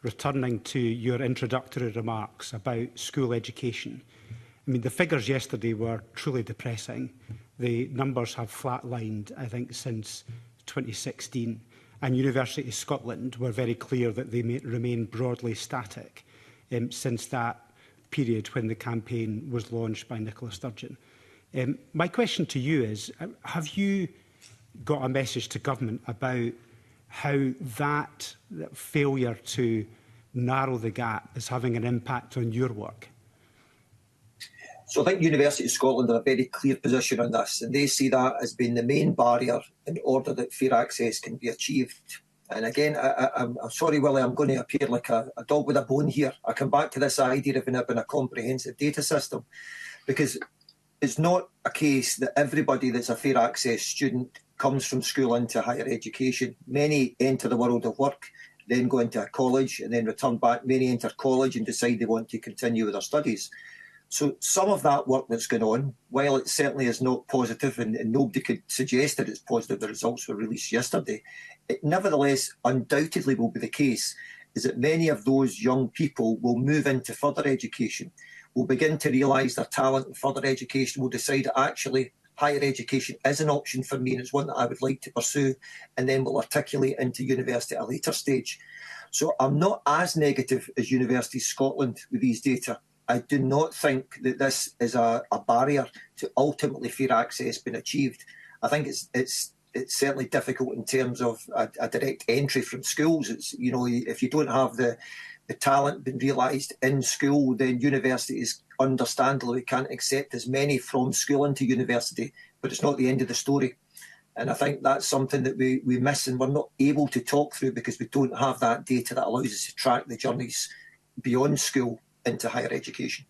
returning to your introductory remarks about school education. I mean, the figures yesterday were truly depressing. The numbers have flatlined, I think, since 2016. And University of Scotland were very clear that they may remain broadly static since that period when the campaign was launched by Nicola Sturgeon. My question to you is, have you got a message to government about how that failure to narrow the gap is having an impact on your work? So I think University of Scotland have a very clear position on this, and they see that as being the main barrier in order that fair access can be achieved. And again, I'm sorry, Willie, I'm going to appear like a dog with a bone here. I come back to this idea of having a comprehensive data system, because it's not a case that everybody that's a fair access student comes from school into higher education. Many enter the world of work, then go into a college and then return back. Many enter college and decide they want to continue with their studies. So some of that work that's going on, while it certainly is not positive, and nobody could suggest that it's positive, the results were released yesterday, it nevertheless undoubtedly will be the case is that many of those young people will move into further education, will begin to realise their talent in further education, will decide that actually higher education is an option for me and it's one that I would like to pursue, and then will articulate into university at a later stage. So I'm not as negative as University of Scotland with these data. I do not think that this is a barrier to ultimately fair access being achieved. I think it's certainly difficult in terms of a direct entry from schools. It's, you know, if you don't have the talent being realised in school, then universities understandably can't accept as many from school into university, but it's not the end of the story. And I think that's something that we miss and we're not able to talk through because we don't have that data that allows us to track the journeys beyond school into higher education.